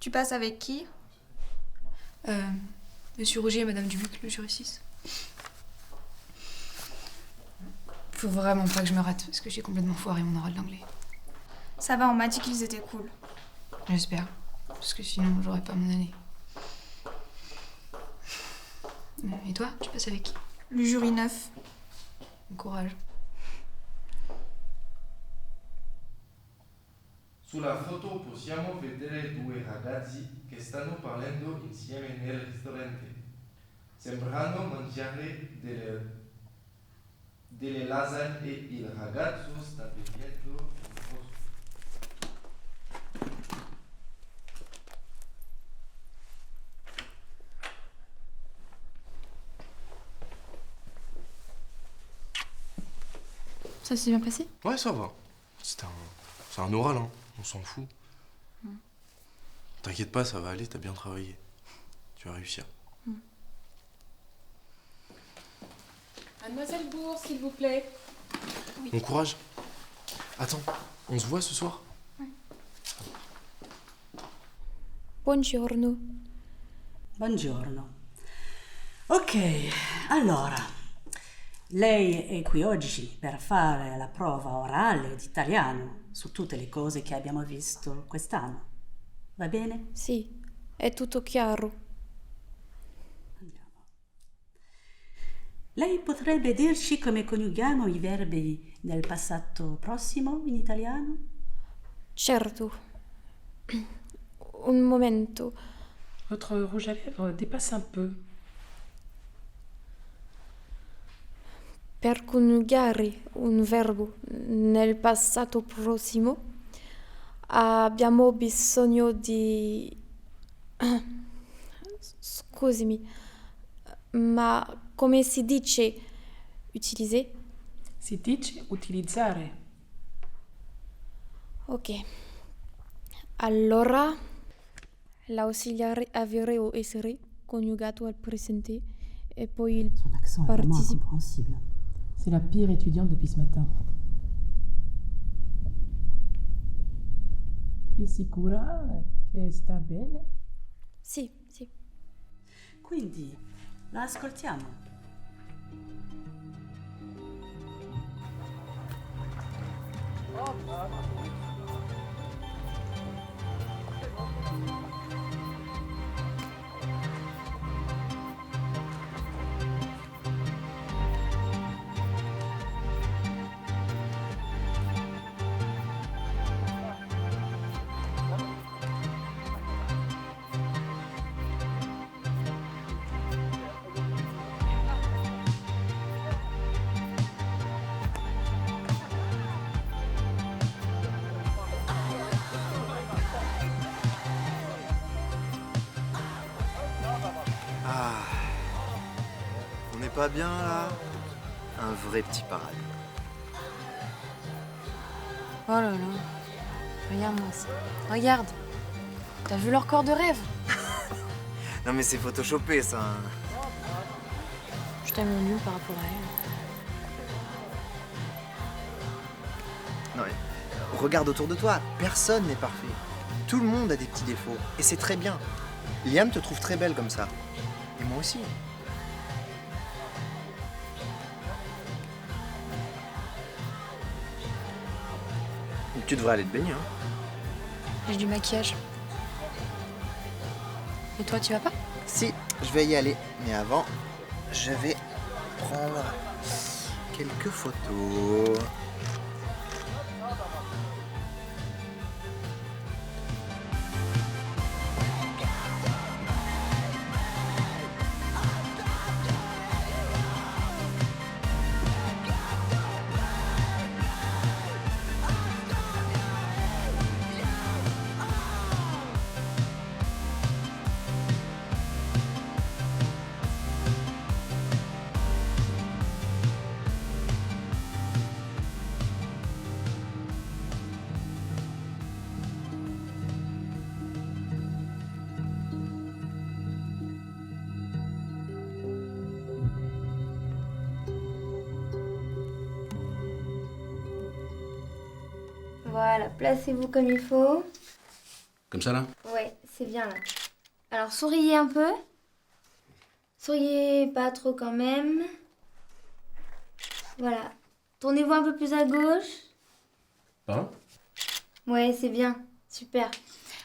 Tu passes avec qui? Monsieur Roger et Madame Dubuc, le jury 6. Faut vraiment pas que je me rate, parce que j'ai complètement foiré mon oral d'anglais. Ça va, on m'a dit qu'ils étaient cool. J'espère, parce que sinon j'aurais pas mon année. Et toi, tu passes avec qui? Le jury 9. Bon courage. Sulla foto possiamo vedere due ragazzi che stanno parlando insieme nel ristorante. Sembrano mangiare delle lasagne e il ragazzo sta bevendo un rosso. Ça s'est bien passé? Ouais, ça va. C'est un oral, hein. On s'en fout. T'inquiète pas, ça va aller, t'as bien travaillé. Tu vas réussir. Mademoiselle Bourg, s'il vous plaît. Bon courage. Attends, on se voit ce soir? Buongiorno. Buongiorno. Ok, allora, lei è qui oggi per fare la prova orale di italiano su tutte le cose che abbiamo visto quest'anno. Va bene? Sì, è tutto chiaro. Andiamo. Lei potrebbe dirci come coniughiamo i verbi nel passato prossimo in italiano? Certo. Un momento. Votre rouge à lèvres dépasse un peu. Per coniugare un verbo nel passato prossimo abbiamo bisogno di... Scusami, ma come si dice utiliser? Si dice utilizzare. Ok. Allora, l'ausiliare avere o essere coniugato al presente e poi il Son accent est vraiment participe. incompréhensible. C'est la pire étudiante depuis ce matin. E sicura che sta bene? Sì, sì. Quindi, la ascoltiamo. Ah, on n'est pas bien là? Un vrai petit paradis. Oh là là. Regarde-moi ça. Regarde. T'as vu leur corps de rêve? Non mais c'est photoshopé ça. Hein. Je t'aime mieux par rapport à elle. Non mais regarde autour de toi, personne n'est parfait. Tout le monde a des petits défauts. Et c'est très bien. Liam te trouve très belle comme ça. Et moi aussi. Tu devrais aller te baigner, hein. J'ai du maquillage. Et toi, tu vas pas? Si, je vais y aller. Mais avant, je vais prendre quelques photos. Voilà, placez-vous comme il faut. Comme ça là? Ouais, c'est bien là. Alors souriez un peu. Souriez pas trop quand même. Voilà. Tournez-vous un peu plus à gauche. Hein? Ouais, c'est bien. Super.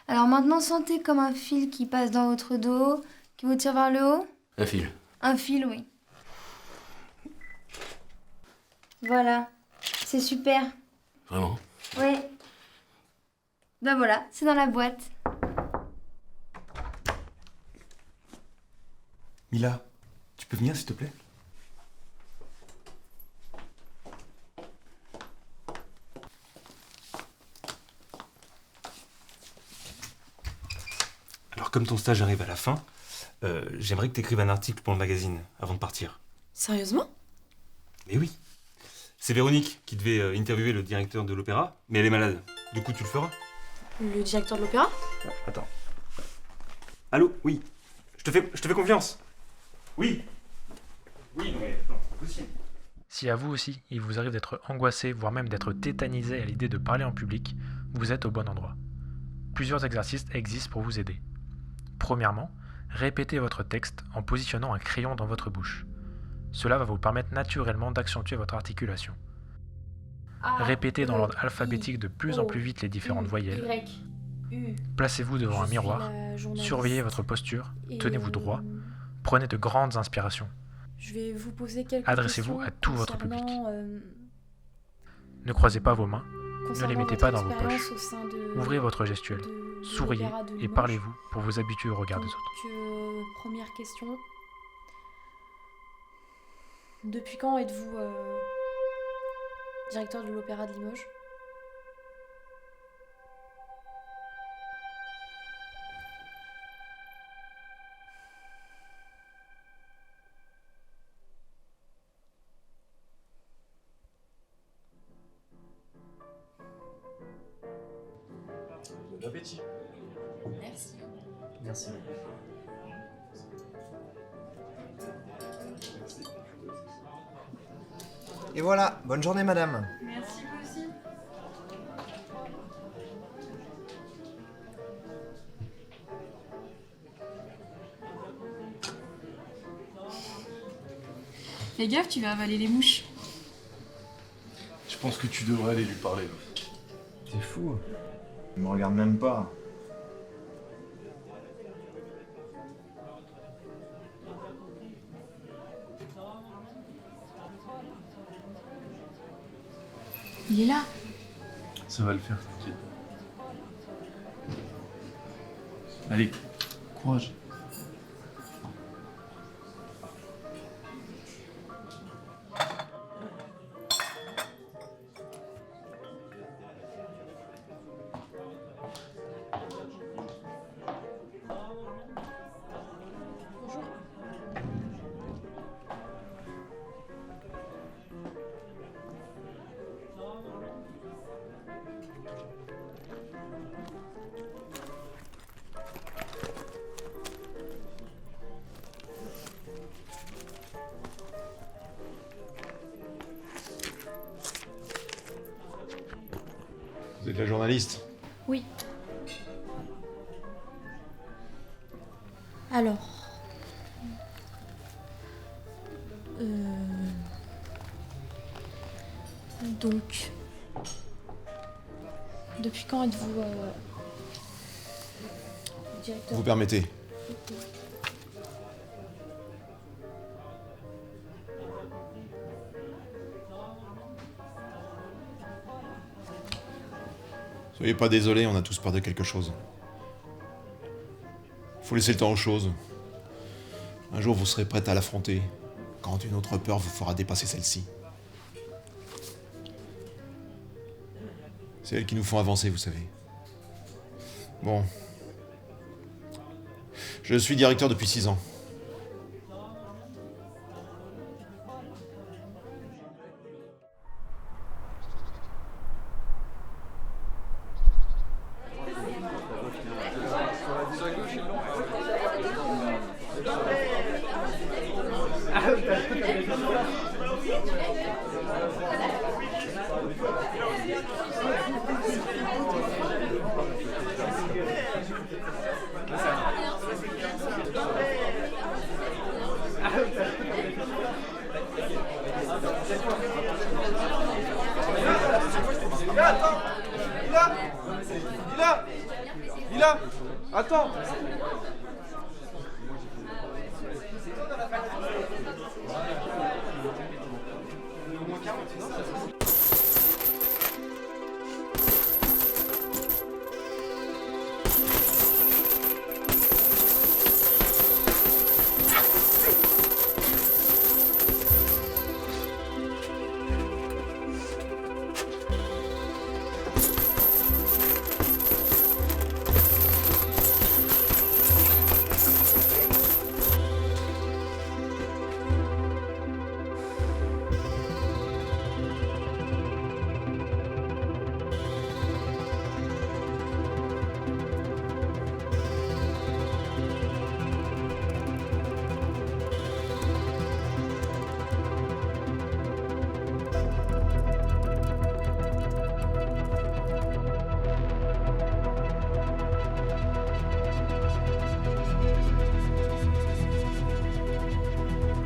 Alors maintenant, sentez comme un fil qui passe dans votre dos, qui vous tire vers le haut. Un fil. Un fil, oui. Voilà. C'est super. Vraiment? Ouais. Ben voilà, c'est dans la boîte. Mila, tu peux venir s'il te plaît? Alors comme ton stage arrive à la fin, j'aimerais que tu écrives un article pour le magazine avant de partir. Sérieusement? Mais oui. C'est Véronique qui devait interviewer le directeur de l'opéra, mais elle est malade. Du coup, tu le feras? Le directeur de l'opéra? Attends. Allô? Oui. Je te fais confiance. Oui. Oui, mais non, possible. Si à vous aussi, il vous arrive d'être angoissé, voire même d'être tétanisé à l'idée de parler en public, vous êtes au bon endroit. Plusieurs exercices existent pour vous aider. Premièrement, répétez votre texte en positionnant un crayon dans votre bouche. Cela va vous permettre naturellement d'accentuer votre articulation. Répétez dans l'ordre alphabétique de plus en plus vite les différentes voyelles. Placez-vous devant un miroir, surveillez votre posture, tenez-vous droit, prenez de grandes inspirations. Je vais vous poser quelques Adressez-vous questions à tout votre public. concernant, Ne croisez pas vos mains, ne concernant les mettez votre pas dans vos expérience poches. au sein de- Ouvrez votre gestuelle, de souriez l'opéra de et Limoges. parlez-vous pour vous habituer au regard des autres. Donc, première question. Depuis quand êtes-vous directeur de l'opéra de Limoges? Bon appétit. Merci. Merci. Et voilà, bonne journée madame. Merci, vous aussi. Fais gaffe, tu vas avaler les mouches. Je pense que tu devrais aller lui parler. T'es fou. Il me regarde même pas. Il est là. Ça va le faire, t'inquiète. Allez, courage. Vous êtes la journaliste? Oui. Alors. Donc. Depuis quand êtes-vous directeur? Vous permettez. Soyez pas désolés, on a tous peur de quelque chose. Faut laisser le temps aux choses. Un jour, vous serez prête à l'affronter, quand une autre peur vous fera dépasser celle-ci. C'est elles qui nous font avancer, vous savez. Bon. Je suis directeur depuis 6 ans.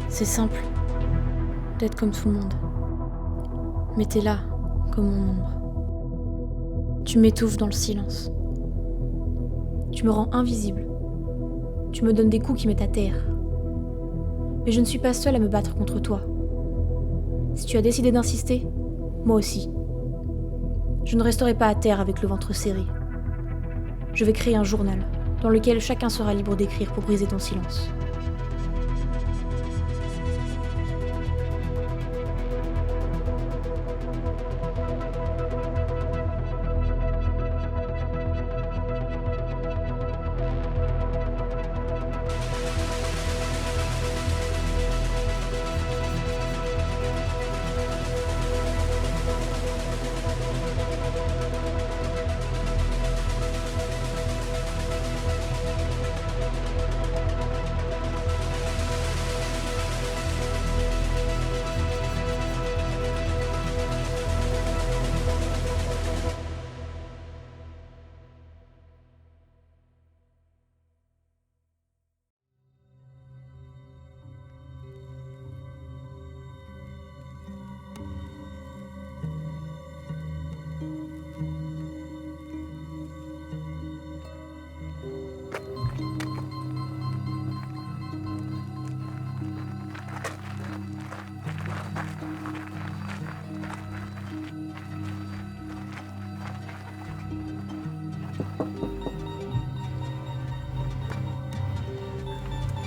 C'est simple d'être comme tout le monde. Mais t'es là, comme mon ombre. Tu m'étouffes dans le silence. Tu me rends invisible. Tu me donnes des coups qui mettent à terre. Mais je ne suis pas seule à me battre contre toi. Si tu as décidé d'insister, moi aussi. Je ne resterai pas à terre avec le ventre serré. Je vais créer un journal dans lequel chacun sera libre d'écrire pour briser ton silence.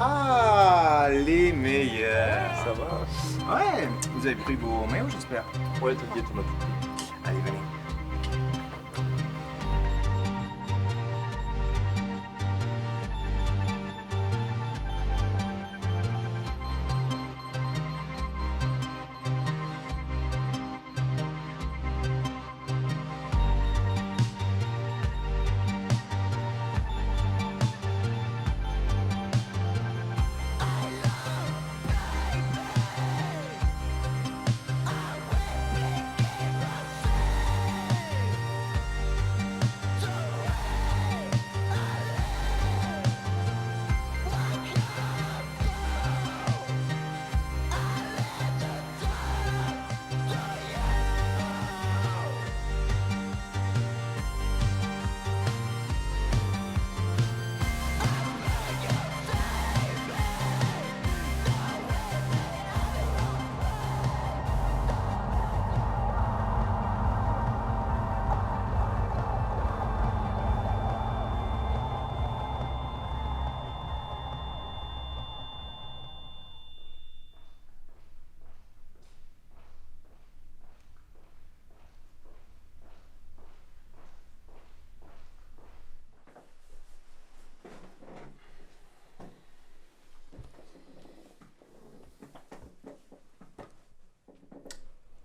Ah, les meilleurs. Ça va? Ouais, vous avez pris vos maillots, j'espère. Ouais, t'inquiète, on a tout pris. Allez, venez.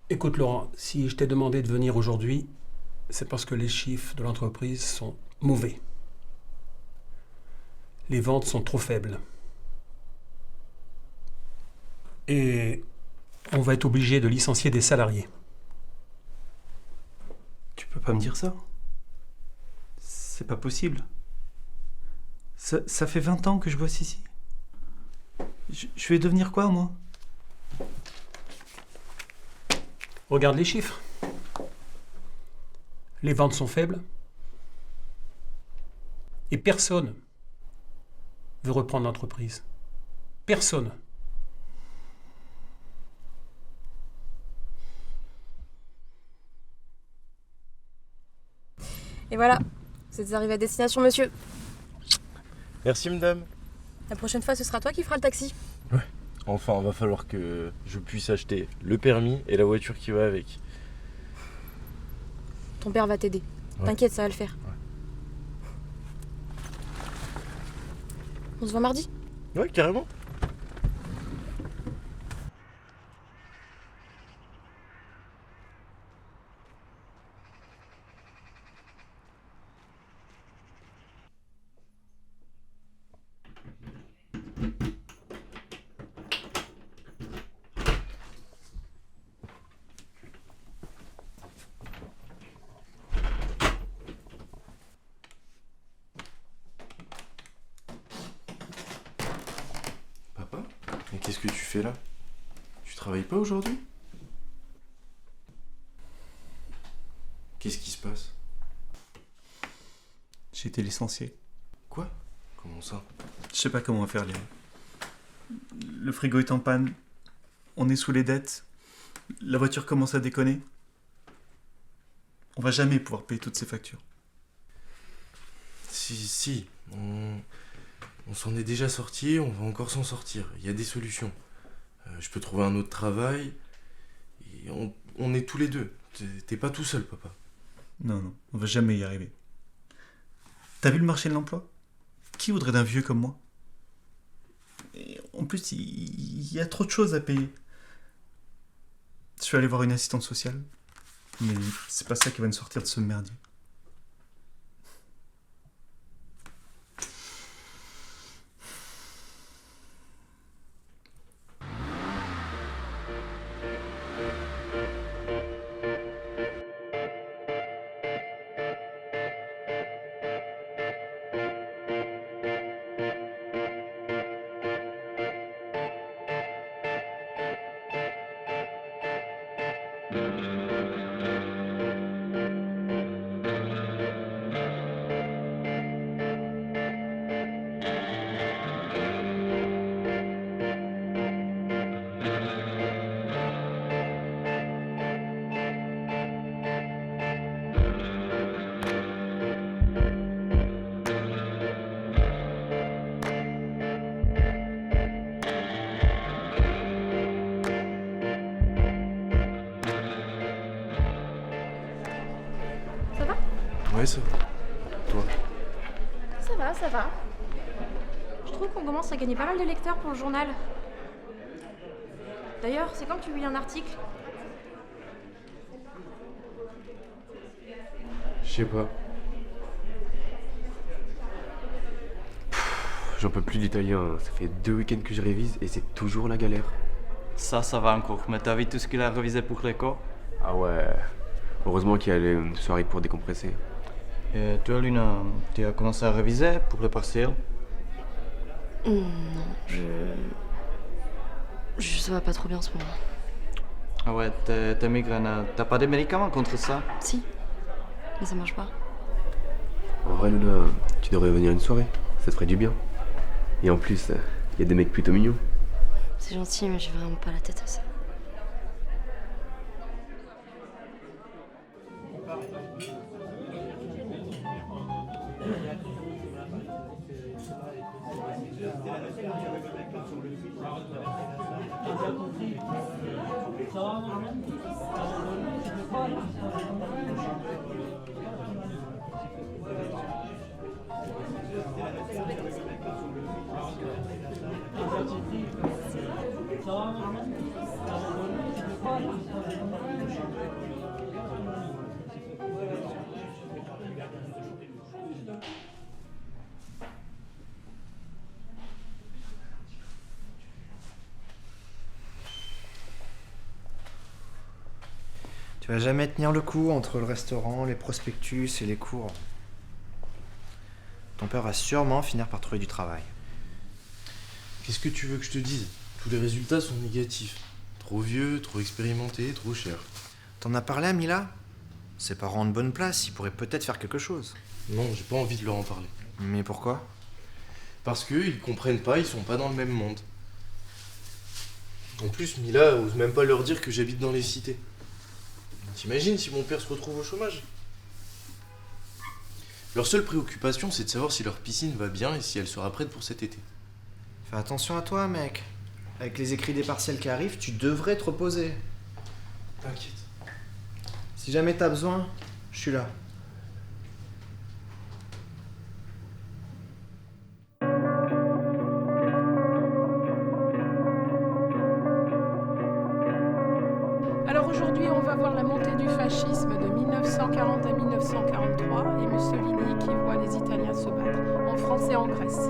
Écoute Laurent, si je t'ai demandé de venir aujourd'hui, c'est parce que les chiffres de l'entreprise sont mauvais. Les ventes sont trop faibles. Et on va être obligé de licencier des salariés. Tu peux pas me dire ça? C'est pas possible. Ça fait 20 ans que je bosse ici. Je vais devenir quoi, moi? Regarde les chiffres. Les ventes sont faibles. Et personne veut reprendre l'entreprise. Personne. Et voilà, vous êtes arrivé à destination, monsieur. Merci, madame. La prochaine fois, ce sera toi qui feras le taxi. Enfin, va falloir que je puisse acheter le permis et la voiture qui va avec. Ton père va t'aider. Ouais. T'inquiète, ça va le faire. On se voit mardi? Ouais, carrément. Papa, mais qu'est-ce que tu fais là? Tu travailles pas aujourd'hui? Qu'est-ce qui se passe? J'ai été licencié. Quoi? Comment ça? Je sais pas comment faire, Léon. Le frigo est en panne. On est sous les dettes. La voiture commence à déconner. On va jamais pouvoir payer toutes ces factures. Si, on s'en est déjà sorti, on va encore s'en sortir. Il y a des solutions. Je peux trouver un autre travail. Et on est tous les deux. T'es pas tout seul, papa. Non, on va jamais y arriver. T'as vu le marché de l'emploi? Qui voudrait d'un vieux comme moi? Et en plus, il y a trop de choses à payer. Je suis allé voir une assistante sociale, mais c'est pas ça qui va nous sortir de ce merdier. Ouais, ça va. Toi? Ça va. Je trouve qu'on commence à gagner pas mal de lecteurs pour le journal. D'ailleurs, c'est quand que tu lis un article? Je sais pas. J'en peux plus d'italien, ça fait 2 week-ends que je révise et c'est toujours la galère. Ça va encore, mais t'as vu tout ce qu'il a révisé pour l'école? Ah ouais, heureusement qu'il y a une soirée pour décompresser. Et toi, Luna, tu as commencé à réviser pour le partiel? Non, ça va pas trop bien en ce moment. Ah ouais, tes migraines, t'as pas de médicaments contre ça? Si, mais ça marche pas. En vrai, Luna, tu devrais venir à une soirée, ça te ferait du bien. Et en plus, il y a des mecs plutôt mignons. C'est gentil, mais j'ai vraiment pas la tête à ça. Tu vas jamais tenir le coup entre le restaurant, les prospectus et les cours. Ton père va sûrement finir par trouver du travail. Qu'est-ce que tu veux que je te dise? Tous les résultats sont négatifs. Trop vieux, trop expérimenté, trop cher. T'en as parlé à Mila? Ses parents ont de bonne place, ils pourraient peut-être faire quelque chose. Non, j'ai pas envie de leur en parler. Mais pourquoi? Parce qu'ils comprennent pas, ils sont pas dans le même monde. En plus, Mila ose même pas leur dire que j'habite dans les cités. T'imagines si mon père se retrouve au chômage? Leur seule préoccupation, c'est de savoir si leur piscine va bien et si elle sera prête pour cet été. Fais attention à toi, mec. Avec les écrits des partiels qui arrivent, tu devrais te reposer. T'inquiète. Si jamais t'as besoin, je suis là. Alors aujourd'hui, on va voir la montée du fascisme de 1940 à 1943 et Mussolini qui voit les Italiens se battre en France et en Grèce.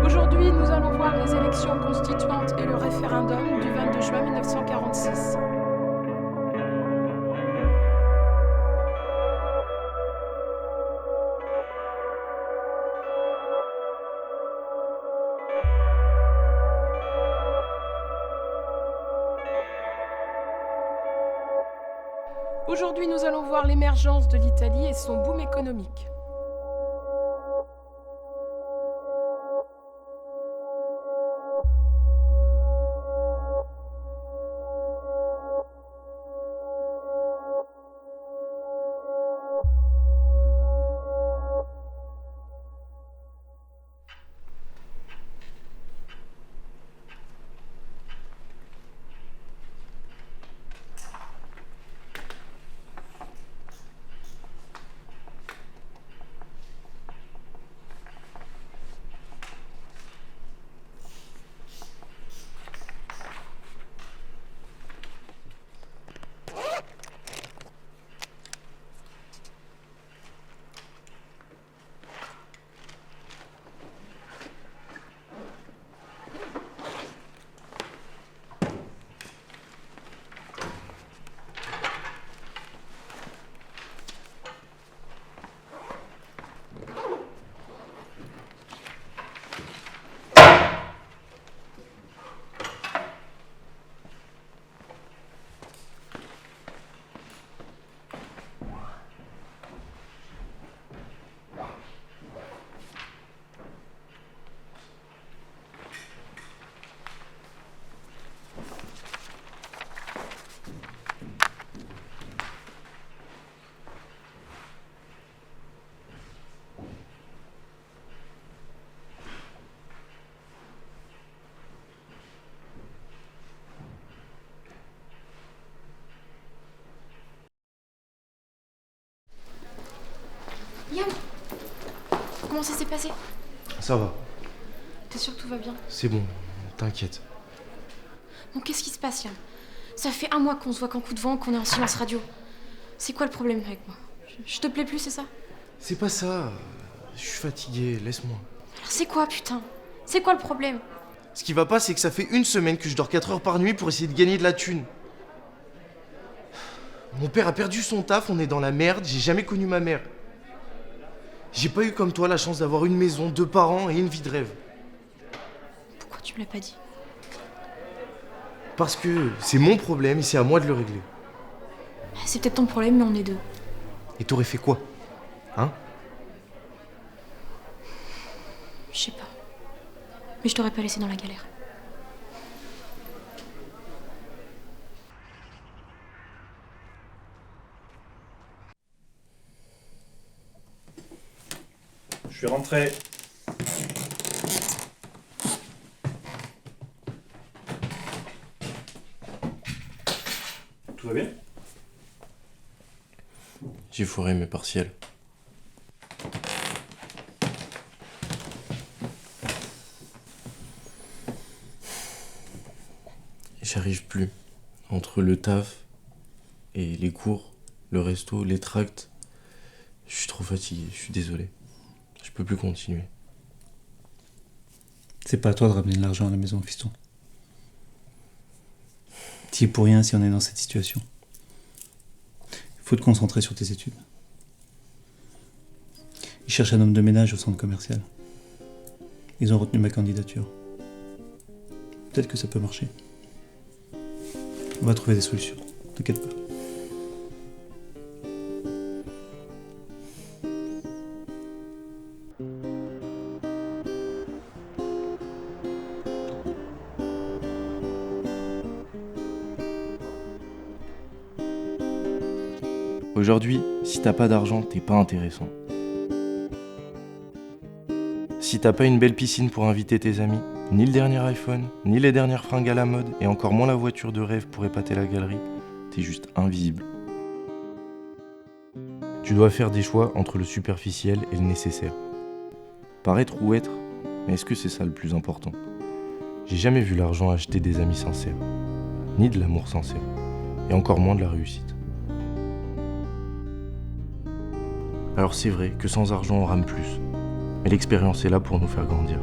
Aujourd'hui, nous allons voir les élections constituantes et le référendum du 22 juin 1946. Aujourd'hui, nous allons voir l'émergence de l'Italie et son boom économique. Liam, comment ça s'est passé? Ça va, T'es sûr que tout va bien? c'est bon, t'inquiète. Bon, qu'est-ce qui se passe, Liam? Ça fait un mois qu'on se voit qu'en coup de vent, qu'on est en silence radio. C'est quoi le problème avec moi? Je te plais plus, c'est ça? C'est pas ça, je suis fatigué, laisse-moi. Alors c'est quoi, putain? C'est quoi le problème? Ce qui va pas, c'est que ça fait une semaine que je dors 4 heures par nuit pour essayer de gagner de la thune. Mon père a perdu son taf, on est dans la merde, j'ai jamais connu ma mère. J'ai pas eu comme toi la chance d'avoir une maison, 2 parents et une vie de rêve. Pourquoi tu me l'as pas dit? Parce que c'est mon problème et c'est à moi de le régler. C'est peut-être ton problème, mais on est deux. Et t'aurais fait quoi? Hein? Je sais pas. Mais je t'aurais pas laissé dans la galère. Je suis rentré. Tout va bien? J'ai foiré mes partiels. J'arrive plus. Entre le taf et les cours, le resto, les tracts, je suis trop fatigué, je suis désolé. Je peux plus continuer. C'est pas à toi de ramener de l'argent à la maison, fiston. T'y es pour rien si on est dans cette situation. Faut te concentrer sur tes études. Ils cherchent un homme de ménage au centre commercial. Ils ont retenu ma candidature. Peut-être que ça peut marcher. On va trouver des solutions, t'inquiète pas. Aujourd'hui, si t'as pas d'argent, t'es pas intéressant. Si t'as pas une belle piscine pour inviter tes amis, ni le dernier iPhone, ni les dernières fringues à la mode, et encore moins la voiture de rêve pour épater la galerie, t'es juste invisible. Tu dois faire des choix entre le superficiel et le nécessaire. Paraître ou être, mais est-ce que c'est ça le plus important? J'ai jamais vu l'argent acheter des amis sincères, ni de l'amour sincère, et encore moins de la réussite. Alors c'est vrai que sans argent on rame plus, mais l'expérience est là pour nous faire grandir.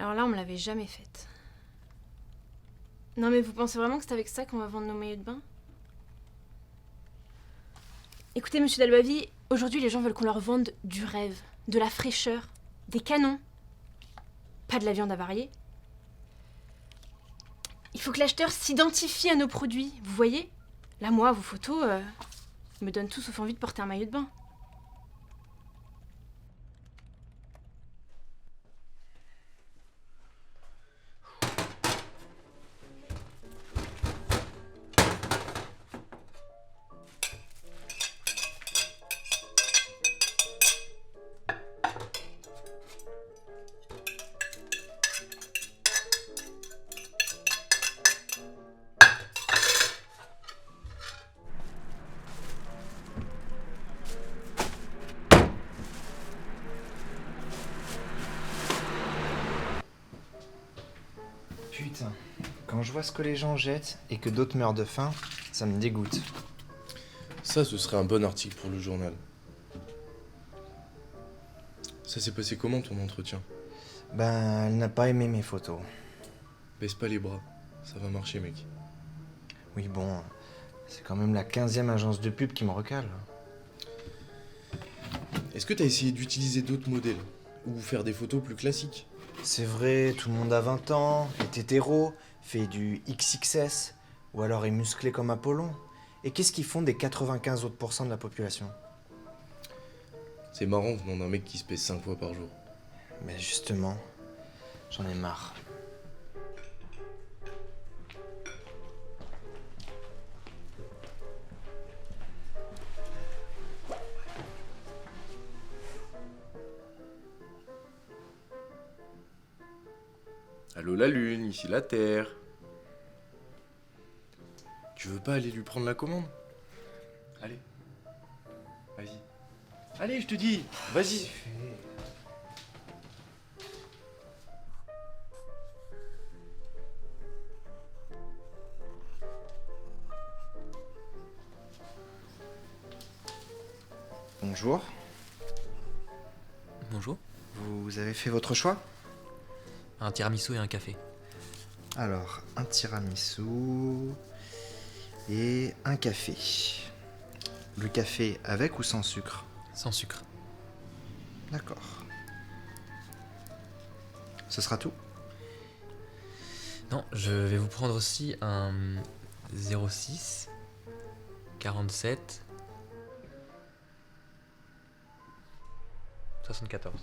Alors là, on me l'avait jamais faite. Non mais vous pensez vraiment que c'est avec ça qu'on va vendre nos maillots de bain? Écoutez, monsieur Dalbavi, aujourd'hui les gens veulent qu'on leur vende du rêve, de la fraîcheur, des canons. Pas de la viande avariée. Il faut que l'acheteur s'identifie à nos produits, vous voyez? Là, moi, vos photos me donnent tout sauf envie de porter un maillot de bain. Putain, quand je vois ce que les gens jettent et que d'autres meurent de faim, ça me dégoûte. Ça, ce serait un bon article pour le journal. Ça s'est passé comment ton entretien? Ben, elle n'a pas aimé mes photos. Baisse pas les bras, ça va marcher mec. Oui bon, c'est quand même la 15e agence de pub qui me recale. Est-ce que t'as essayé d'utiliser d'autres modèles? Ou faire des photos plus classiques? C'est vrai, tout le monde a 20 ans, est hétéro, fait du XXS, ou alors est musclé comme Apollon. Et qu'est-ce qu'ils font des 95 autres % de la population? C'est marrant venant d'un mec qui se pèse 5 fois par jour. Mais justement, J'en ai marre. Allô la Lune, ici la Terre. Tu veux pas aller lui prendre la commande? Allez. Vas-y. Allez, je te dis, vas-y. Bonjour. Bonjour. Vous avez fait votre choix? Un tiramisu et un café. Alors, un tiramisu et un café. Le café avec ou sans sucre? Sans sucre. D'accord. Ce sera tout? Non, je vais vous prendre aussi un 06 47 74.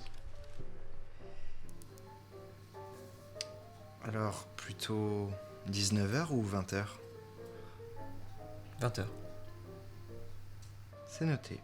Alors, plutôt 19h ou 20h? 20h. C'est noté.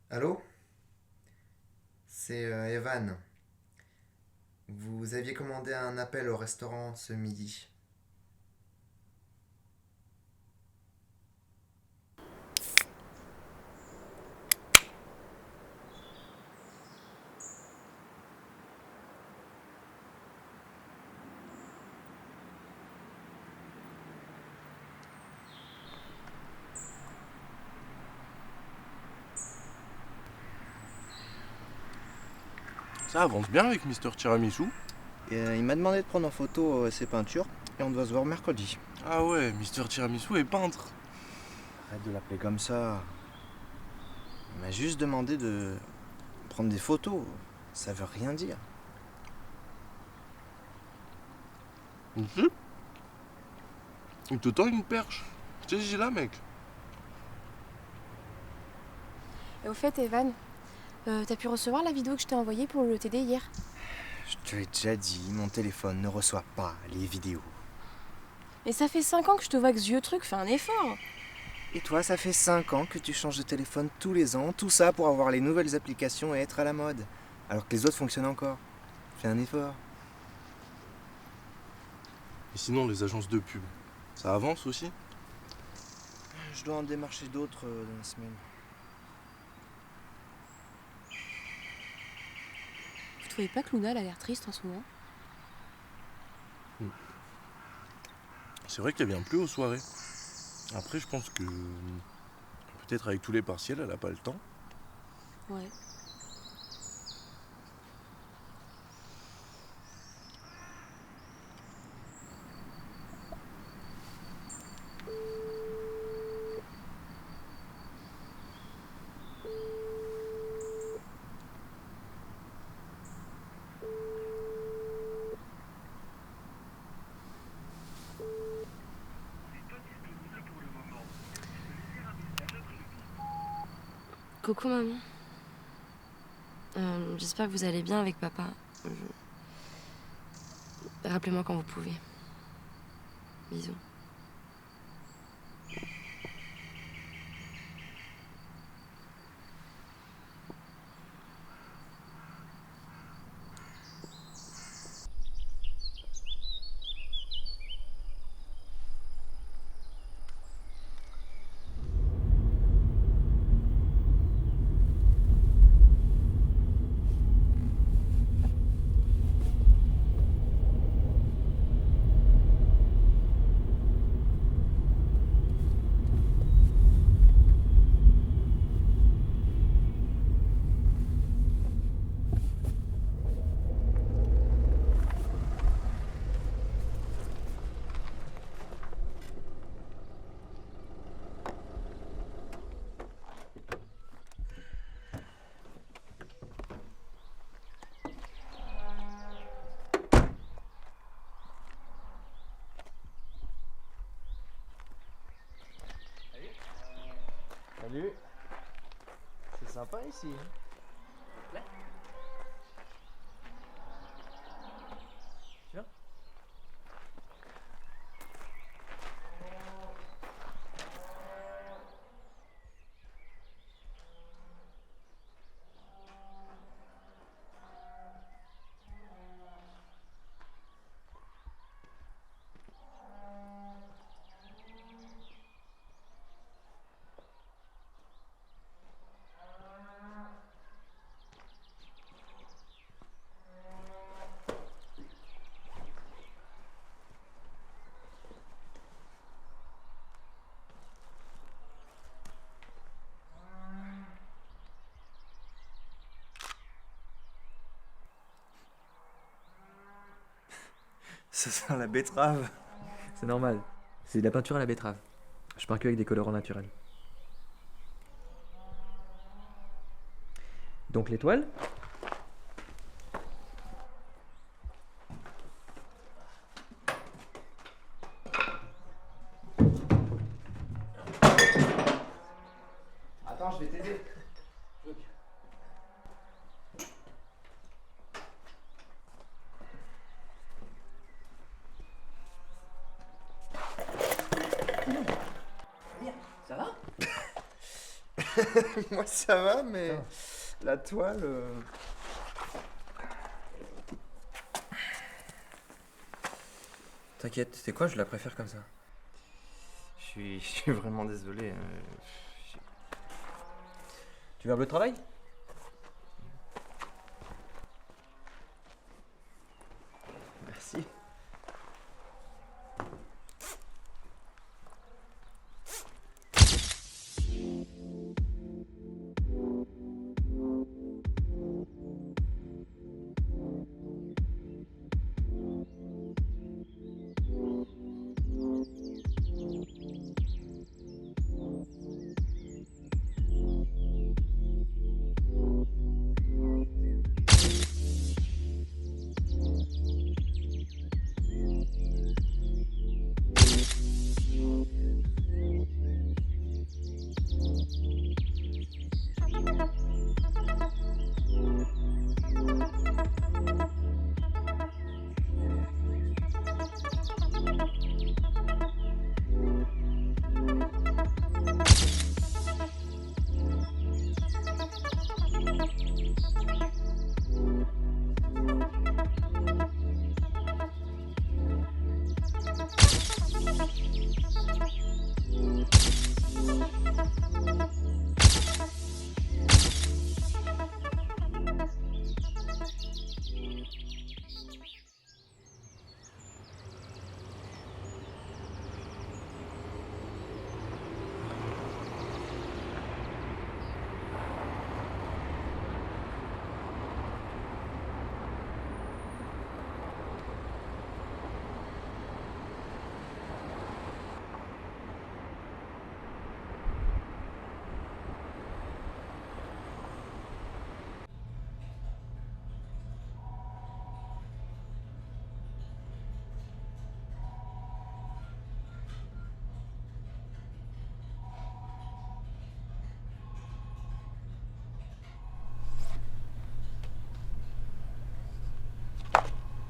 Allô? C'est Evan. Vous aviez commandé un appel au restaurant ce midi. Ça avance bien avec Mister Tiramisu. Il m'a demandé de prendre en photo ses peintures et on doit se voir mercredi. Ah ouais, Mister Tiramisu est peintre. Arrête de l'appeler comme ça. Il m'a juste demandé de prendre des photos. Ça veut rien dire. Il te tend une perche. Saisis là, mec. Et au fait, Evan, t'as pu recevoir la vidéo que je t'ai envoyée pour le TD hier? Je te l'ai déjà dit, mon téléphone ne reçoit pas les vidéos. Et ça fait 5 ans que je te vois que ce vieux truc, fais un effort. Et toi, ça fait 5 ans que tu changes de téléphone tous les ans, tout ça pour avoir les nouvelles applications et être à la mode. Alors que les autres fonctionnent encore. Fais un effort. Et sinon, les agences de pub, ça avance aussi? Je dois en démarcher d'autres dans la semaine. Vous trouvez pas que Luna elle a l'air triste en ce moment? C'est vrai qu'elle vient plus aux soirées. Après, je pense que peut-être avec tous les partiels, elle a pas le temps. Ouais. Coucou maman. J'espère que vous allez bien avec papa. Rappelez-moi quand vous pouvez. Bisous. Salut. C'est sympa ici. Tu viens? Ça sent la betterave. C'est normal. C'est de la peinture à la betterave. Je peins que avec des colorants naturels. Donc l'étoile. Attends, je vais t'aider. Ça va? Moi ça va, mais la toile. T'inquiète, c'est quoi? Je la préfère comme ça. Je suis vraiment désolé. Tu veux un bleu de travail? Merci.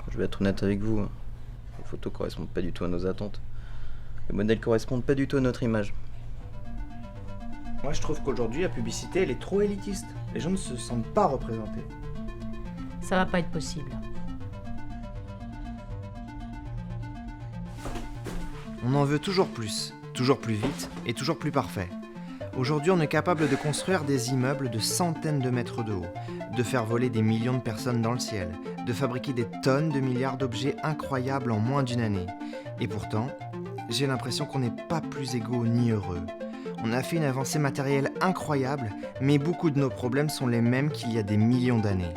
Je vais être honnête avec vous, les photos correspondent pas du tout à nos attentes. Les modèles correspondent pas du tout à notre image. Moi je trouve qu'aujourd'hui la publicité elle est trop élitiste. Les gens ne se sentent pas représentés. Ça va pas être possible. On en veut toujours plus vite et toujours plus parfait. Aujourd'hui, on est capable de construire des immeubles de centaines de mètres de haut, de faire voler des millions de personnes dans le ciel, de fabriquer des tonnes de milliards d'objets incroyables en moins d'une année. Et pourtant, j'ai l'impression qu'on n'est pas plus égaux ni heureux. On a fait une avancée matérielle incroyable, mais beaucoup de nos problèmes sont les mêmes qu'il y a des millions d'années.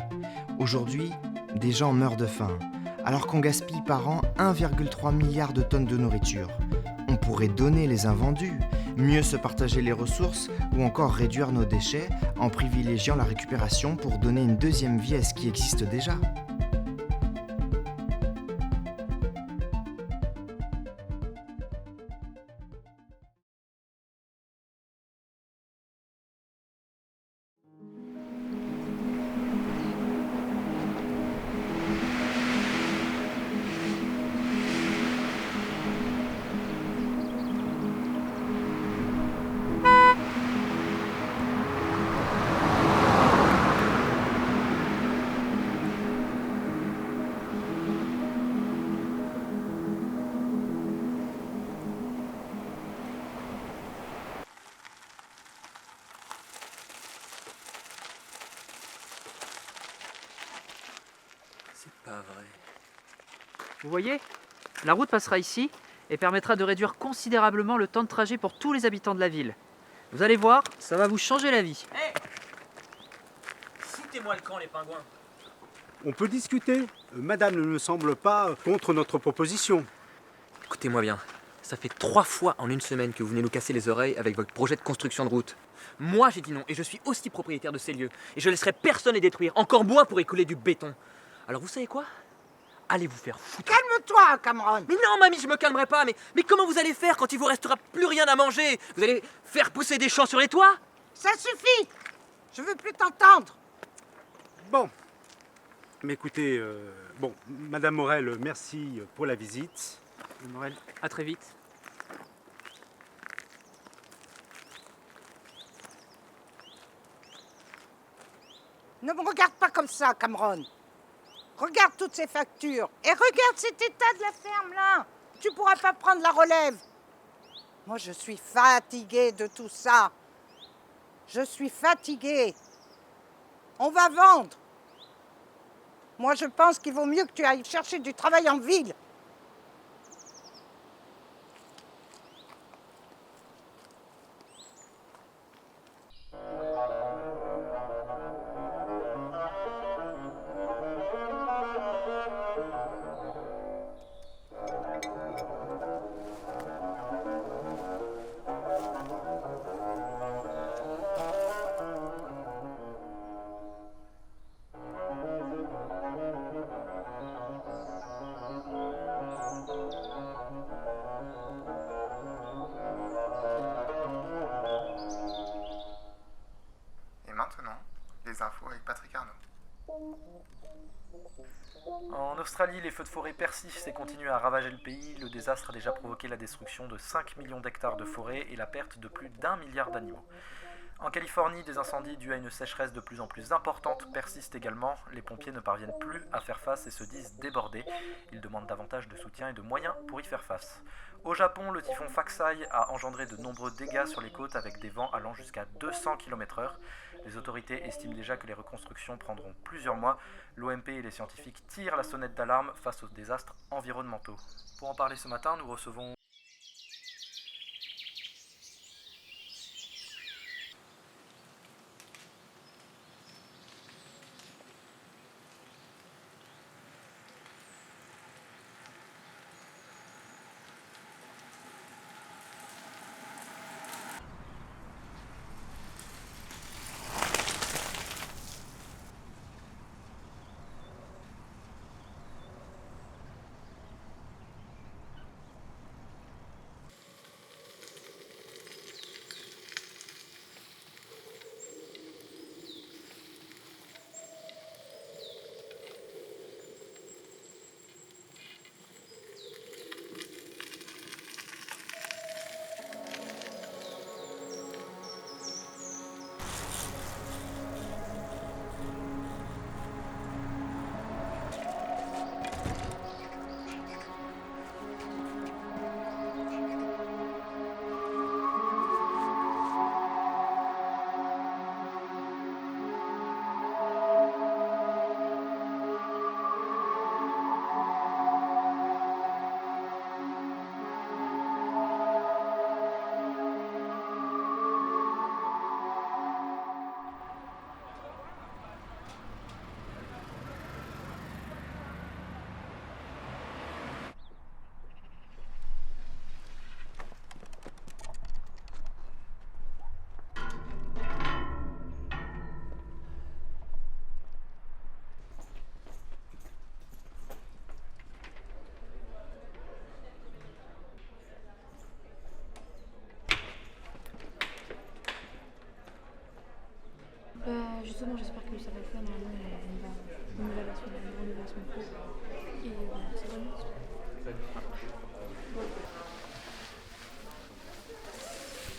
Aujourd'hui, des gens meurent de faim, alors qu'on gaspille par an 1,3 milliard de tonnes de nourriture. On pourrait donner les invendus, mieux se partager les ressources ou encore réduire nos déchets en privilégiant la récupération pour donner une deuxième vie à ce qui existe déjà. pas vrai. Vous voyez, la route passera ici et permettra de réduire considérablement le temps de trajet pour tous les habitants de la ville. Vous allez voir, ça va vous changer la vie. Hé, foutez-moi le camp, les pingouins. On peut discuter. Madame ne me semble pas contre notre proposition. Écoutez-moi bien, ça fait 3 fois en une semaine que vous venez nous casser les oreilles avec votre projet de construction de route. Moi j'ai dit non et je suis aussi propriétaire de ces lieux. Et je laisserai personne les détruire, encore moins pour écouler du béton. Alors vous savez quoi ? Allez vous faire foutre. Calme-toi, Cameron. Mais non, mamie, je me calmerai pas. Mais comment vous allez faire quand il vous restera plus rien à manger ? Vous allez faire pousser des champs sur les toits ? Ça suffit. Je veux plus t'entendre. Bon. Mais écoutez, Madame Morel, merci pour la visite. Morel, à très vite. Ne me regarde pas comme ça, Cameron. Regarde toutes ces factures et regarde cet état de la ferme là. Tu pourras pas prendre la relève. Moi, je suis fatiguée de tout ça. Je suis fatiguée. On va vendre. Moi, je pense qu'il vaut mieux que tu ailles chercher du travail en ville. Et maintenant, les infos avec Patrick Arnaud. En Australie, les feux de forêt persistent et continuent à ravager le pays. Le désastre a déjà provoqué la destruction de 5 millions d'hectares de forêt et la perte de plus d'1 milliard d'animaux. En Californie, des incendies dus à une sécheresse de plus en plus importante persistent également. Les pompiers ne parviennent plus à faire face et se disent débordés. Ils demandent davantage de soutien et de moyens pour y faire face. Au Japon, le typhon Faxai a engendré de nombreux dégâts sur les côtes avec des vents allant jusqu'à 200 km/h. Les autorités estiment déjà que les reconstructions prendront plusieurs mois. L'OMP et les scientifiques tirent la sonnette d'alarme face aux désastres environnementaux. Pour en parler ce matin, nous recevons... Justement, j'espère que ça va le faire. Normalement, on va la semaine pro. Et c'est vraiment...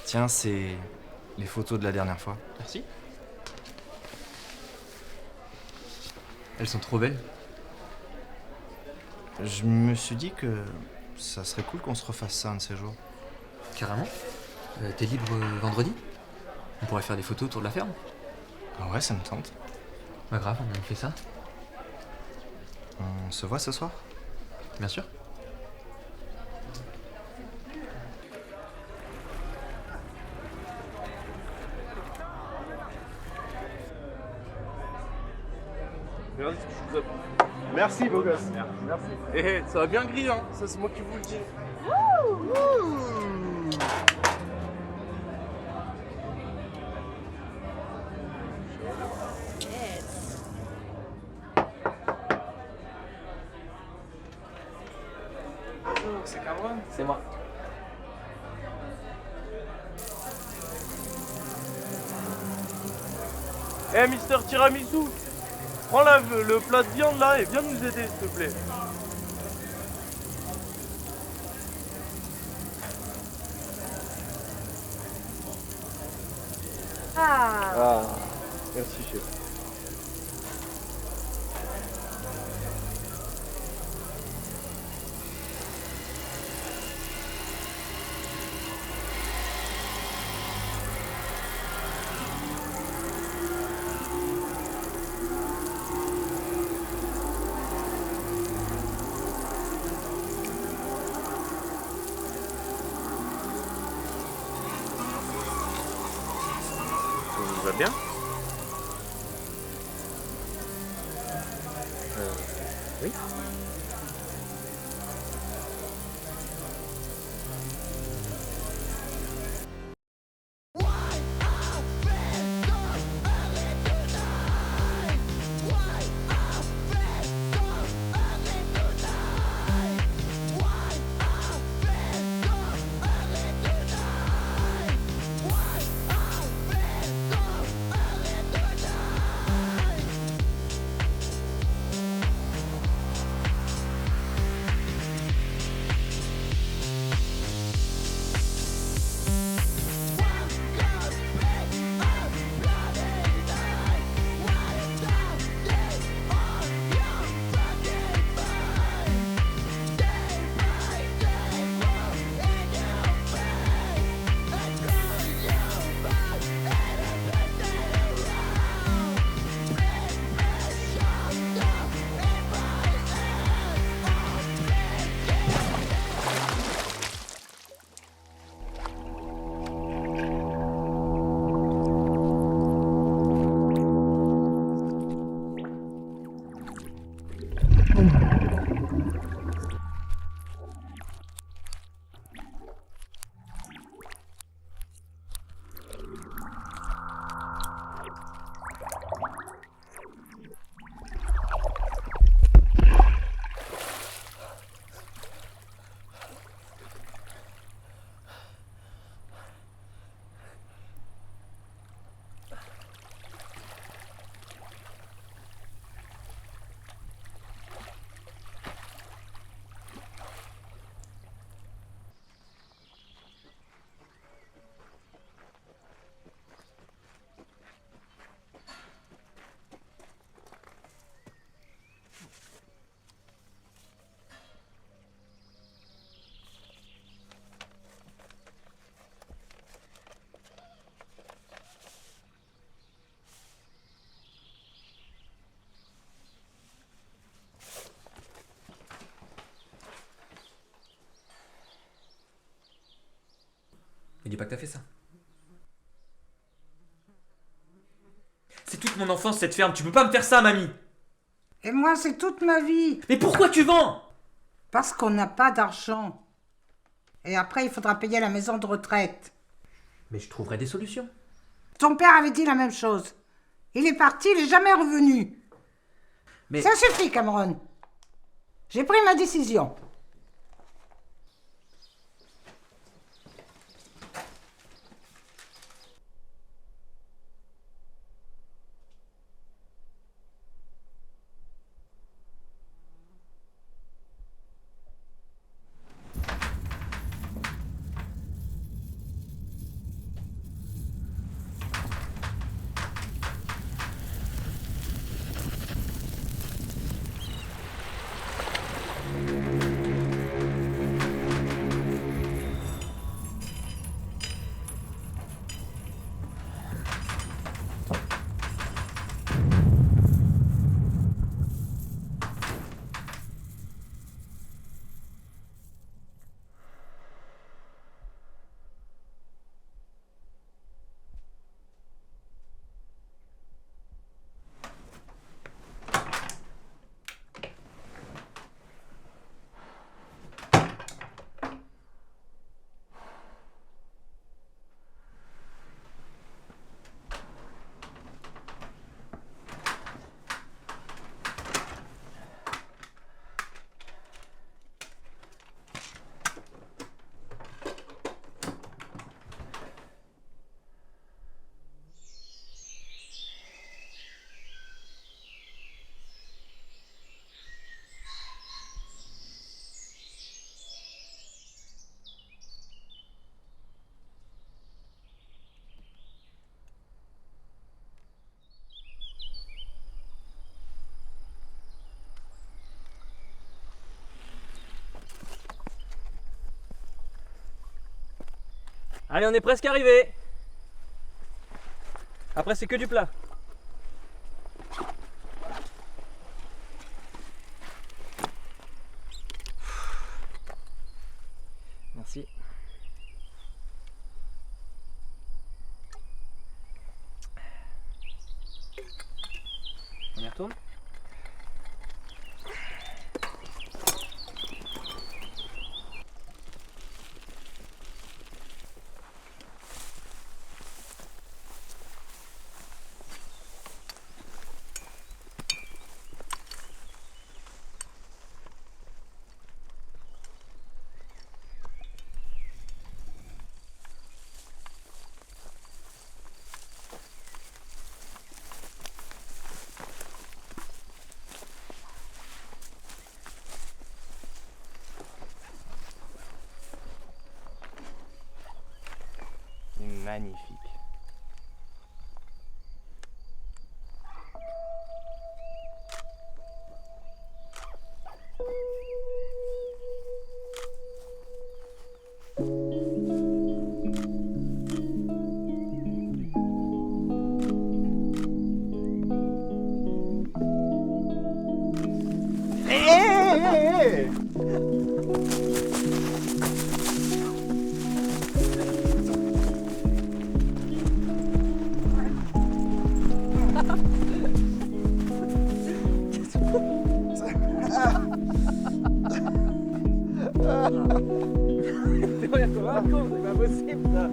Tiens, c'est les photos de la dernière fois. Merci. Elles sont trop belles. Je me suis dit que ça serait cool qu'on se refasse ça un de ces jours. Carrément. T'es libre vendredi ? On pourrait faire des photos autour de la ferme. Ah ouais, ça me tente. Pas grave, on fait ça. On se voit ce soir? Bien sûr. Merci, beau gosse. Merci. Eh, ça va bien griller, hein. Ça, c'est moi qui vous le dis. Bonjour, c'est Cameron? C'est moi. Eh, Mister Tiramisu, prends le plat de viande là et viens nous aider, s'il te plaît. Ah. Merci, chef. Tout va bien? Oui. Mais dis pas que t'as fait ça. C'est toute mon enfance cette ferme, tu peux pas me faire ça, mamie. Et moi, c'est toute ma vie. Mais pourquoi tu vends? Parce qu'on n'a pas d'argent. Et après, il faudra payer la maison de retraite. Mais je trouverai des solutions. Ton père avait dit la même chose. Il est parti, il est jamais revenu. Mais... Ça suffit, Cameron. J'ai pris ma décision. Allez, on est presque arrivé. Après, c'est que du plat. Merci. On y retourne ? C'est magnifique. C'est pas possible ça.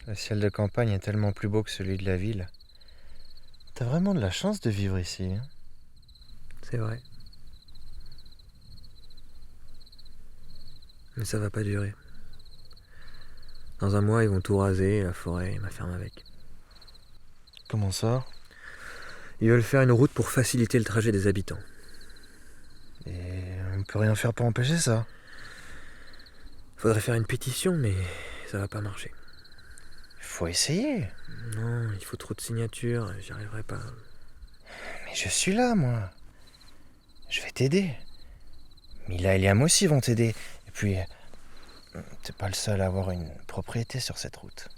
Le ciel de campagne est tellement plus beau que celui de la ville. T'as vraiment de la chance de vivre ici. Hein? C'est vrai. Mais ça va pas durer. Dans un mois, ils vont tout raser, la forêt et ma ferme avec. Comment ça? Ils veulent faire une route pour faciliter le trajet des habitants. Et on peut rien faire pour empêcher ça? Faudrait faire une pétition, mais ça va pas marcher. Faut essayer. Non, il faut trop de signatures, j'y arriverai pas. Mais je suis là, moi. Je vais t'aider. Mila et Liam aussi vont t'aider. Et puis, t'es pas le seul à avoir une propriété sur cette route.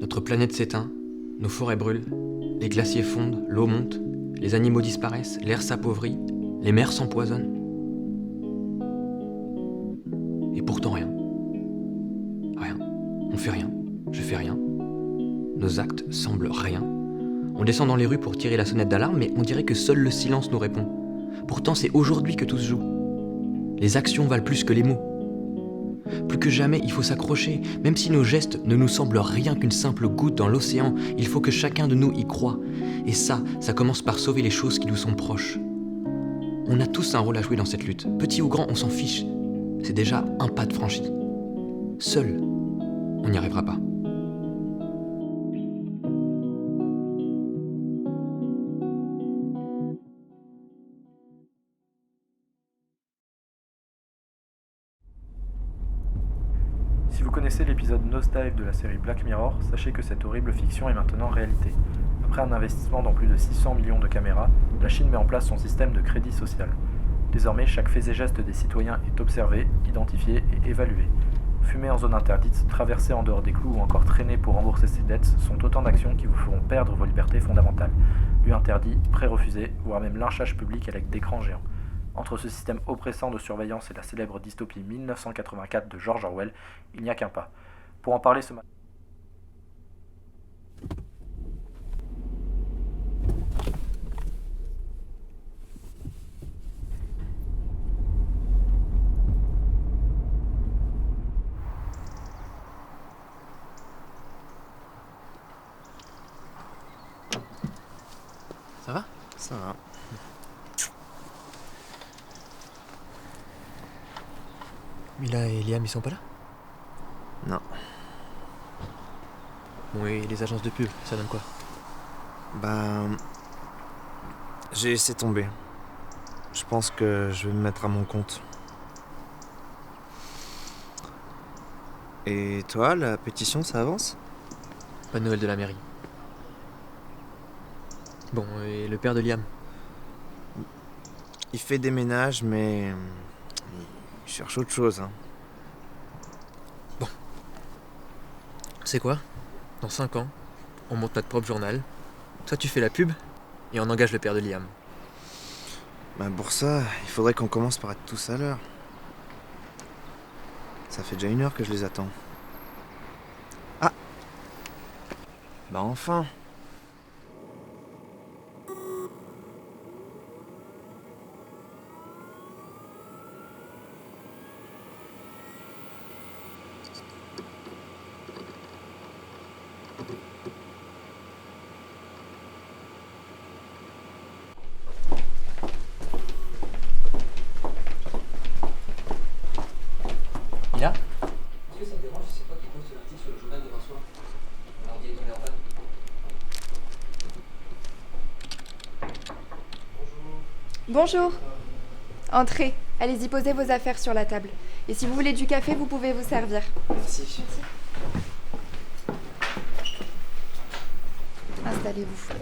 Notre planète s'éteint, nos forêts brûlent, les glaciers fondent, l'eau monte, les animaux disparaissent, l'air s'appauvrit, les mers s'empoisonnent. Et pourtant rien. Rien. On fait rien. Je fais rien. Nos actes semblent rien. On descend dans les rues pour tirer la sonnette d'alarme, mais on dirait que seul le silence nous répond. Pourtant, c'est aujourd'hui que tout se joue. Les actions valent plus que les mots. Plus que jamais, il faut s'accrocher. Même si nos gestes ne nous semblent rien qu'une simple goutte dans l'océan, il faut que chacun de nous y croie. Et ça commence par sauver les choses qui nous sont proches. On a tous un rôle à jouer dans cette lutte. Petit ou grand, on s'en fiche. C'est déjà un pas de franchi. Seul, on n'y arrivera pas. Si vous connaissez l'épisode Nosedive de la série Black Mirror, sachez que cette horrible fiction est maintenant réalité. Après un investissement dans plus de 600 millions de caméras, la Chine met en place son système de crédit social. Désormais, chaque fait et geste des citoyens est observé, identifié et évalué. Fumer en zone interdite, traverser en dehors des clous ou encore traîner pour rembourser ses dettes sont autant d'actions qui vous feront perdre vos libertés fondamentales. Lieu interdit, prêt refusé, voire même lynchage public avec d'écrans géants. Entre ce système oppressant de surveillance et la célèbre dystopie 1984 de George Orwell, il n'y a qu'un pas. Pour en parler ce matin... Ça va ? Ça va. Mila et Liam, ils sont pas là ? Non. Bon, et les agences de pub, ça donne quoi ? Bah... j'ai laissé tomber. Je pense que je vais me mettre à mon compte. Et toi, la pétition, ça avance ? Pas de nouvelles de la mairie. Bon, et le père de Liam ? Il fait des ménages, mais... il cherche autre chose. Hein. Bon. C'est quoi ? Dans 5 ans, on monte notre propre journal. Toi, tu fais la pub, et on engage le père de Liam. Bah pour ça, il faudrait qu'on commence par être tous à l'heure. Ça fait déjà 1 heure que je les attends. Ah ! Bah enfin ! Mila ? Est-ce que ça te dérange si c'est toi qui poste l'article sur le journal demain soir ? Mon ordi est tombé en panne. Bonjour. Entrez. Allez-y, posez vos affaires sur la table. Et si vous voulez du café, vous pouvez vous servir. Merci. Installez-vous.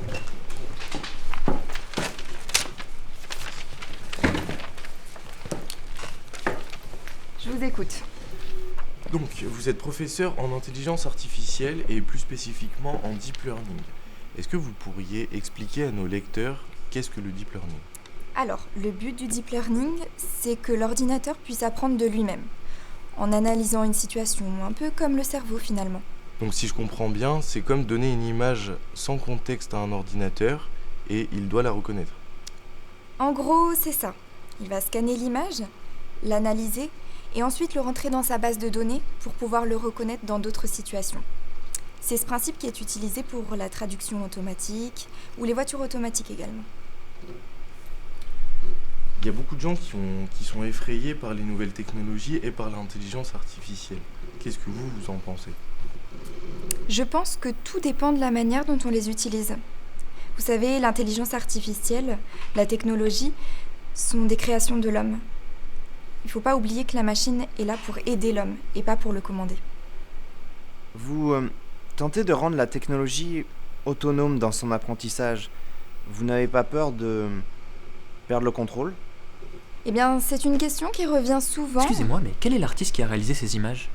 Je vous écoute. Donc, vous êtes professeur en intelligence artificielle et plus spécifiquement en deep learning. Est-ce que vous pourriez expliquer à nos lecteurs qu'est-ce que le deep learning ? Alors, le but du deep learning, c'est que l'ordinateur puisse apprendre de lui-même, en analysant une situation, un peu comme le cerveau finalement. Donc si je comprends bien, c'est comme donner une image sans contexte à un ordinateur et il doit la reconnaître. En gros, c'est ça. Il va scanner l'image, l'analyser et ensuite le rentrer dans sa base de données pour pouvoir le reconnaître dans d'autres situations. C'est ce principe qui est utilisé pour la traduction automatique ou les voitures automatiques également. Il y a beaucoup de gens qui sont effrayés par les nouvelles technologies et par l'intelligence artificielle. Qu'est-ce que vous en pensez ? Je pense que tout dépend de la manière dont on les utilise. Vous savez, l'intelligence artificielle, la technologie, sont des créations de l'homme. Il ne faut pas oublier que la machine est là pour aider l'homme et pas pour le commander. Vous tentez de rendre la technologie autonome dans son apprentissage. Vous n'avez pas peur de perdre le contrôle ? Eh bien, c'est une question qui revient souvent. Excusez-moi, mais quel est l'artiste qui a réalisé ces images ?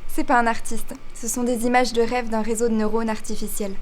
C'est pas un artiste. Ce sont des images de rêve d'un réseau de neurones artificiels.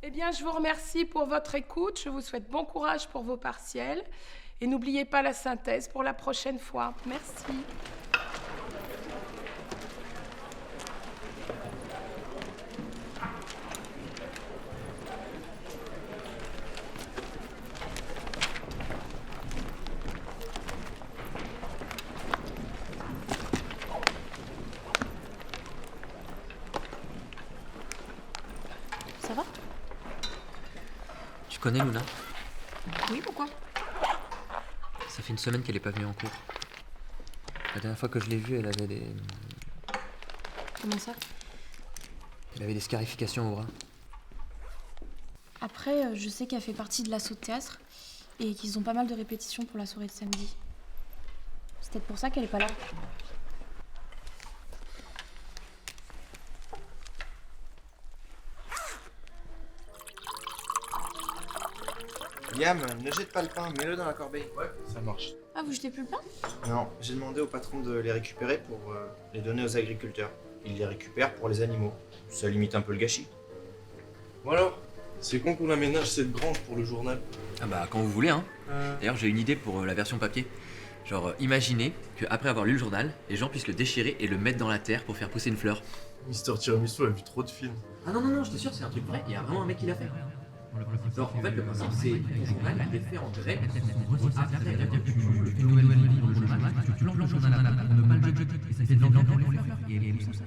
Eh bien, je vous remercie pour votre écoute. Je vous souhaite bon courage pour vos partiels. Et n'oubliez pas la synthèse pour la prochaine fois. Merci. Ça va? Tu connais Luna? Oui, pourquoi? Ça fait une semaine qu'elle est pas venue en cours. La dernière fois que je l'ai vue, elle avait des... Comment ça? Elle avait des scarifications au bras. Après, je sais qu'elle fait partie de l'assaut de théâtre et qu'ils ont pas mal de répétitions pour la soirée de samedi. C'est peut-être pour ça qu'elle est pas là. Liam, ne jette pas le pain, mets-le dans la corbeille. Ouais, ça marche. Ah, vous jetez plus le pain? Non, j'ai demandé au patron de les récupérer pour les donner aux agriculteurs. Ils les récupèrent pour les animaux. Ça limite un peu le gâchis. Bon alors, c'est con qu'on aménage cette grange pour le journal. Ah bah quand vous voulez hein. D'ailleurs j'ai une idée pour la version papier. Genre imaginez qu'après avoir lu le journal, les gens puissent le déchirer et le mettre dans la terre pour faire pousser une fleur. Mister Tiramisu a vu trop de films. Ah non, je t'assure c'est un truc vrai, il y a vraiment un mec qui l'a fait. Alors en fait le principe c'est ton journal il est fait en grès. Une nouvelle ligne pour le journal, tu plantes le journal à pour ne pas le jeter. Et c'est de l'envers pour les fleurs et tout ça.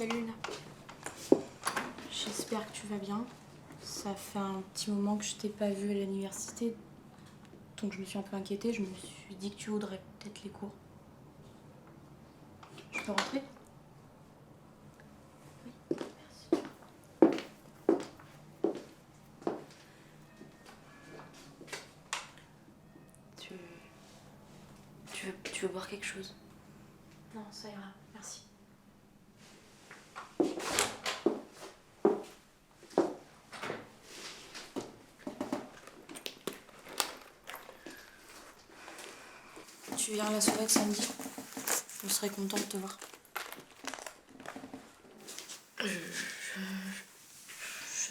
Salut Luna. J'espère que tu vas bien. Ça fait un petit moment que je t'ai pas vue à l'université, donc je me suis un peu inquiétée. Je me suis dit que tu voudrais peut-être les cours. Je peux rentrer? Oui, merci. Tu veux boire quelque chose? Non, ça ira, merci. Tu viens à la soirée avec Sandy? Je serais contente de te voir. Je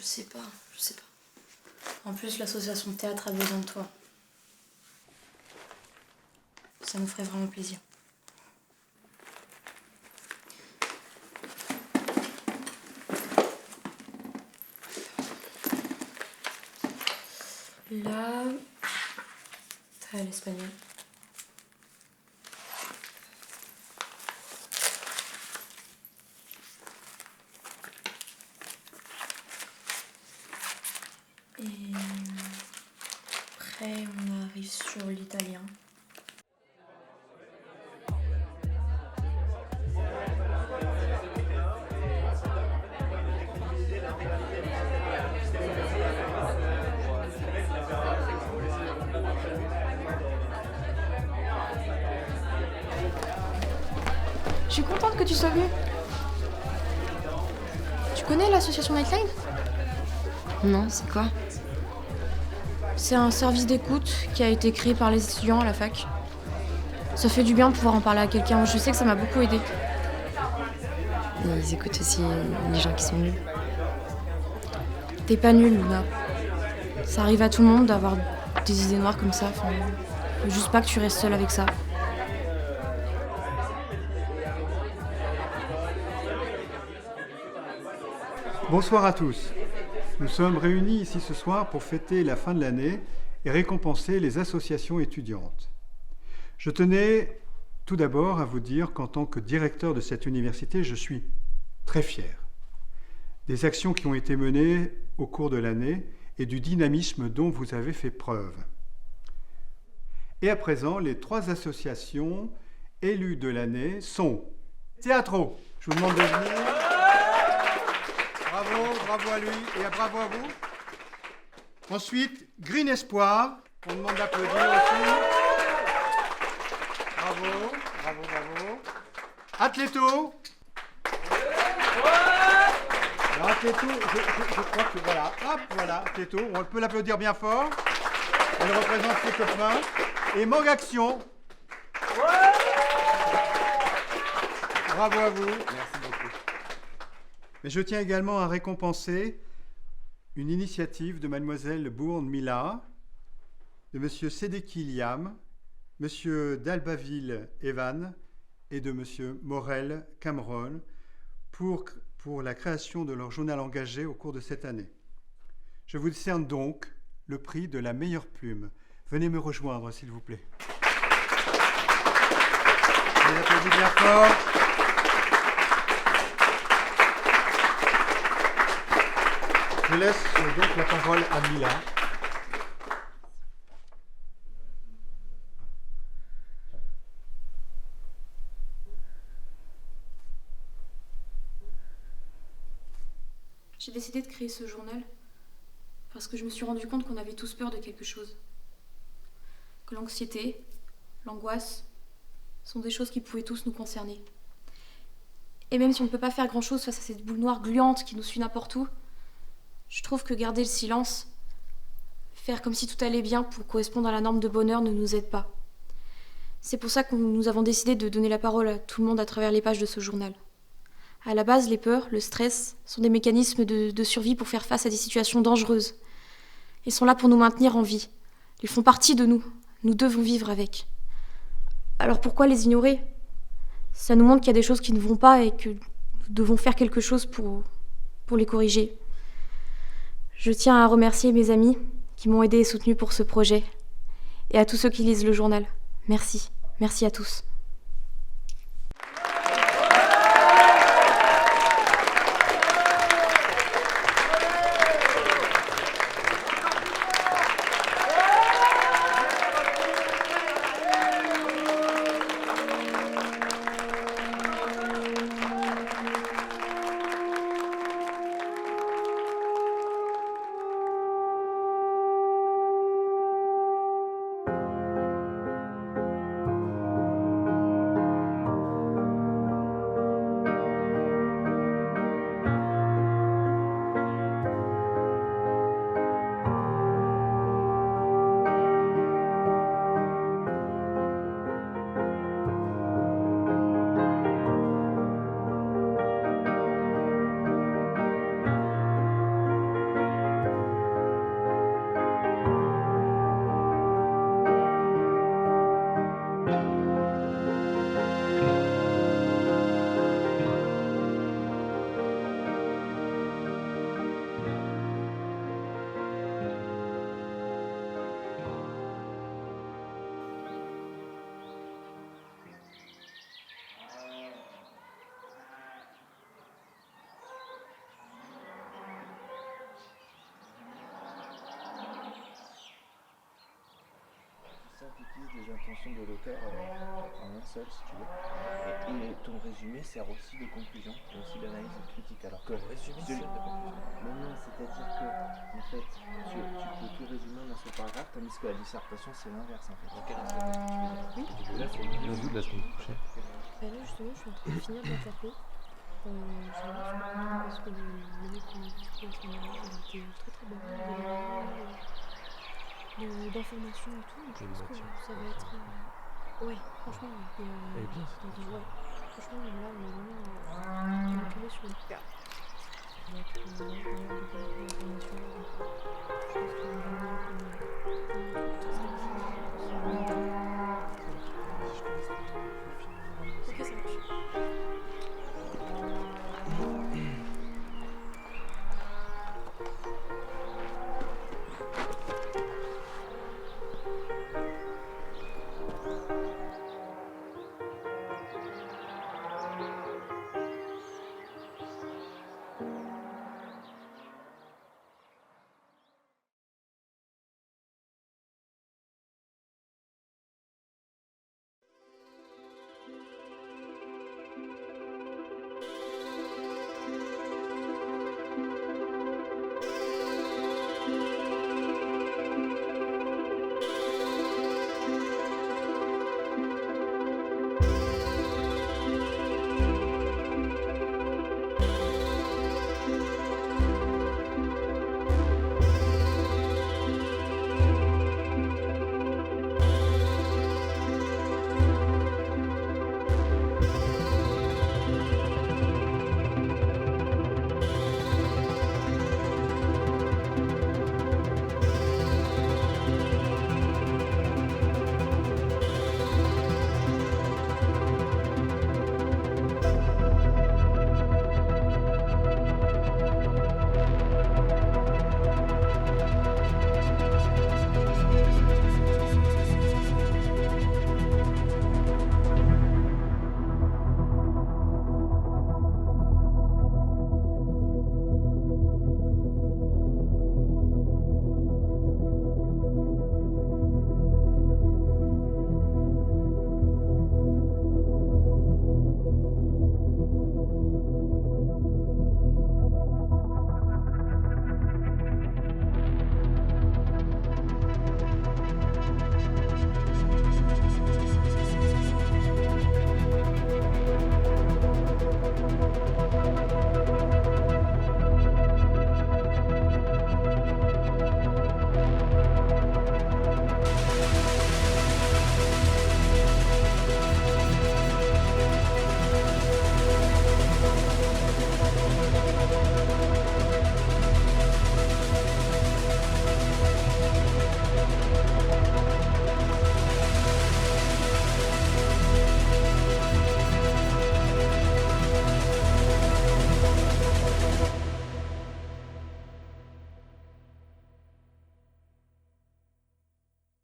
sais pas. En plus, l'association de théâtre a besoin de toi. Ça nous ferait vraiment plaisir. Là, t'as l'espagnol. Et après, on arrive sur l'italien. Je suis contente que tu sois venue. Tu connais l'association Nightline? Non, c'est quoi? C'est un service d'écoute qui a été créé par les étudiants à la fac. Ça fait du bien de pouvoir en parler à quelqu'un. Je sais que ça m'a beaucoup aidé. Et ils écoutent aussi les gens qui sont nuls. T'es pas nulle, Luna. Ça arrive à tout le monde d'avoir des idées noires comme ça. Enfin, faut juste pas que tu restes seule avec ça. Bonsoir à tous. Nous sommes réunis ici ce soir pour fêter la fin de l'année et récompenser les associations étudiantes. Je tenais tout d'abord à vous dire qu'en tant que directeur de cette université, je suis très fier des actions qui ont été menées au cours de l'année et du dynamisme dont vous avez fait preuve. Et à présent, les 3 associations élues de l'année sont Théâtro. Je vous demande de venir. Bravo à lui et bravo à vous. Ensuite, Green Espoir. On demande d'applaudir aussi. Bravo. Atleto. Alors, Atleto, je crois que voilà. Hop, voilà, Atleto. On peut l'applaudir bien fort. Elle représente ses copains. Et Mangue Action. Bravo à vous. Merci beaucoup. Mais je tiens également à récompenser une initiative de mademoiselle Bourne Mila, de monsieur Sédéki Liam, monsieur d'Albaville Evan et de monsieur Morel Cameron pour la création de leur journal engagé au cours de cette année. Je vous décerne donc le prix de la meilleure plume. Venez me rejoindre, s'il vous plaît. Je les applaudis bien fort. Je laisse donc la parole à Mila. J'ai décidé de créer ce journal parce que je me suis rendu compte qu'on avait tous peur de quelque chose. Que l'anxiété, l'angoisse sont des choses qui pouvaient tous nous concerner. Et même si on ne peut pas faire grand-chose face à cette boule noire gluante qui nous suit n'importe où, je trouve que garder le silence, faire comme si tout allait bien pour correspondre à la norme de bonheur ne nous aide pas. C'est pour ça que nous avons décidé de donner la parole à tout le monde à travers les pages de ce journal. À la base, les peurs, le stress sont des mécanismes de survie pour faire face à des situations dangereuses. Ils sont là pour nous maintenir en vie. Ils font partie de nous. Nous devons vivre avec. Alors pourquoi les ignorer? Ça nous montre qu'il y a des choses qui ne vont pas et que nous devons faire quelque chose pour les corriger. Je tiens à remercier mes amis qui m'ont aidé et soutenu pour ce projet. Et à tous ceux qui lisent le journal. Merci. Merci à tous. synthétises les intentions de l'auteur en un seul, si tu veux. Et ton résumé sert aussi de conclusion, et aussi d'analyse critique. Alors que résumé sert de conclusion. Mais non, c'est-à-dire que, en fait, tu peux tout résumer en un seul paragraphe, tandis que la dissertation, c'est l'inverse, en fait. Quelle dissertation? Oui. Vous de la semaine prochaine. Bah là, justement, je suis en train de finir de la taper. J'ai vraiment parce que le mec qu'on a vu la semaine dernière, il était très très bon. Il y avait d'informations et tout, donc je pense que ça va être... Ouais, franchement, il y a... Elle est bien, ouais. Franchement, là, on est tombé sur une carte. Ça va être une information.